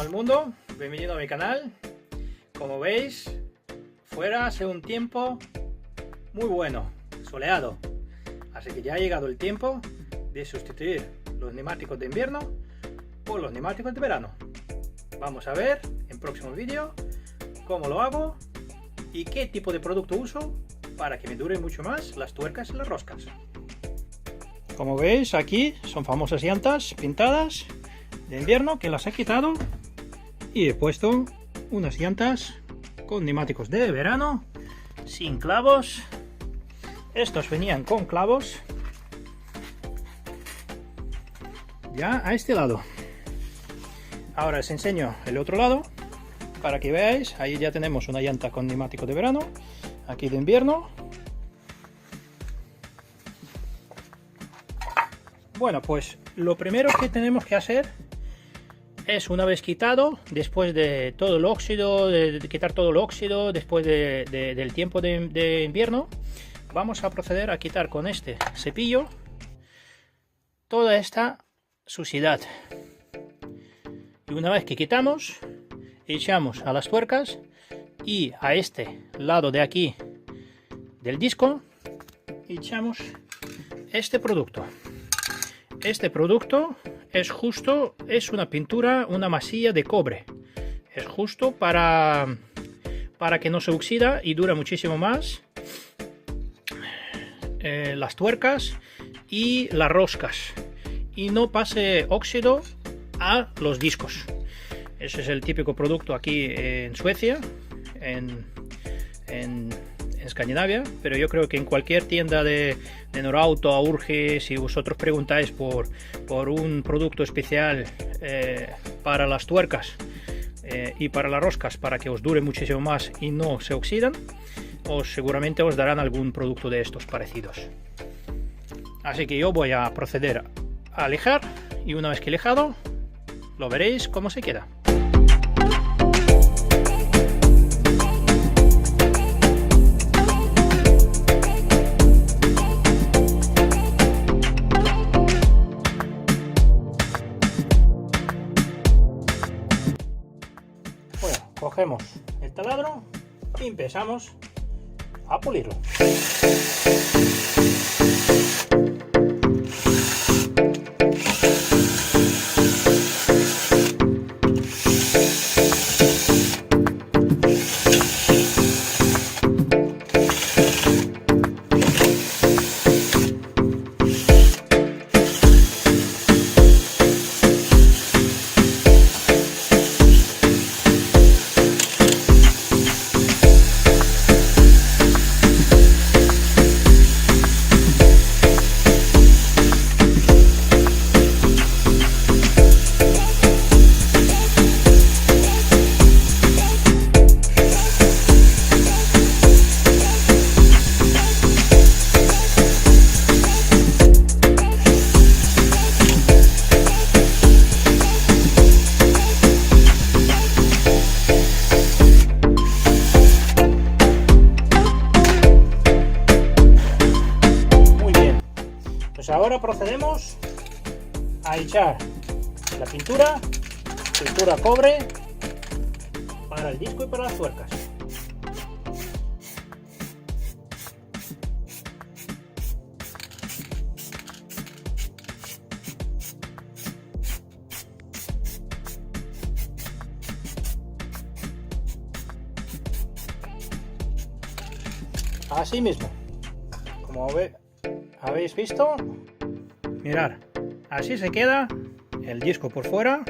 al mundo, bienvenido a mi canal. Como veis, fuera hace un tiempo muy bueno, soleado, así que ya ha llegado el tiempo de sustituir los neumáticos de invierno por los neumáticos de verano. Vamos a ver en próximo vídeo cómo lo hago y qué tipo de producto uso para que me duren mucho más las tuercas y las roscas. Como veis, aquí son famosas llantas pintadas de invierno que las he quitado y he puesto unas llantas con neumáticos de verano sin clavos. Estos venían con clavos ya a este lado. Ahora os enseño el otro lado para que veáis. Ahí ya tenemos una llanta con neumático de verano, aquí de invierno. Bueno, pues lo primero que tenemos que hacer es, una vez quitado, después de todo el óxido, de quitar todo el óxido, después del tiempo de invierno, vamos a proceder a quitar con este cepillo toda esta suciedad. Y una vez que quitamos, echamos a las tuercas y a este lado de aquí del disco echamos este producto. Este producto es una pintura, una masilla de cobre. Es justo para que no se oxida y dura muchísimo más las tuercas y las roscas, y no pase óxido a los discos. Ese es el típico producto aquí en Suecia, en Escandinavia, pero yo creo que en cualquier tienda de Norauto, Aurge, si vosotros preguntáis por un producto especial para las tuercas y para las roscas, para que os dure muchísimo más y no se oxidan, seguramente os darán algún producto de estos parecidos. Así que yo voy a proceder a lijar, y una vez que he lijado lo veréis cómo se queda. Cogemos el taladro y empezamos a pulirlo. Ahora procedemos a echar la pintura cobre para el disco y para las tuercas. Así mismo, como habéis visto, mirad, así se queda el disco por fuera.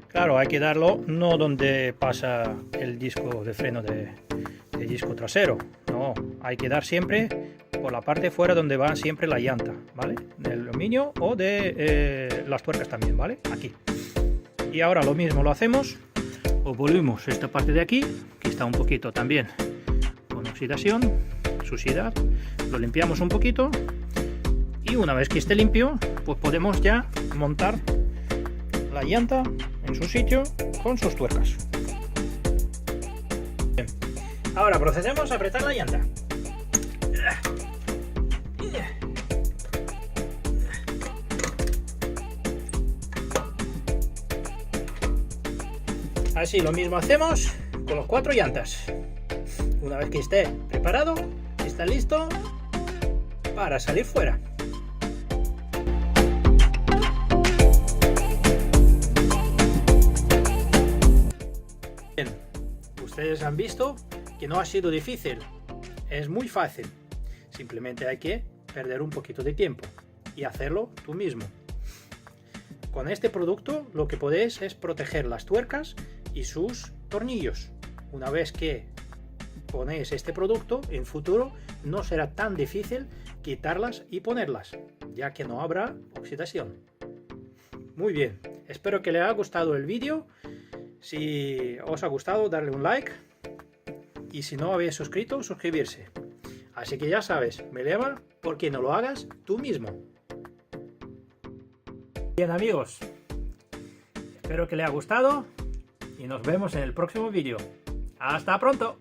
Claro, hay que darlo no donde pasa el disco de freno de disco trasero, no, hay que dar siempre por la parte de fuera donde va siempre la llanta, ¿vale? De aluminio o de las tuercas también, ¿vale? Aquí. Y ahora lo mismo lo hacemos, pulimos esta parte de aquí, que está un poquito también con oxidación, suciedad, lo limpiamos un poquito. Y una vez que esté limpio, pues podemos ya montar la llanta en su sitio con sus tuercas. Bien. Ahora procedemos a apretar la llanta. Así lo mismo hacemos con los 4 llantas. Una vez que esté preparado, está listo para salir fuera. Bien, ustedes han visto que no ha sido difícil, es muy fácil. Simplemente hay que perder un poquito de tiempo y hacerlo tú mismo. Con este producto lo que podéis es proteger las tuercas y sus tornillos. Una vez que ponéis este producto, en futuro no será tan difícil quitarlas y ponerlas, ya que no habrá oxidación. Muy bien, espero que les haya gustado el vídeo. Si os ha gustado, darle un like, y si no habéis suscrito, suscribirse. Así que ya sabes, me eleva porque no lo hagas tú mismo. Bien amigos, espero que les haya gustado y nos vemos en el próximo vídeo. ¡Hasta pronto!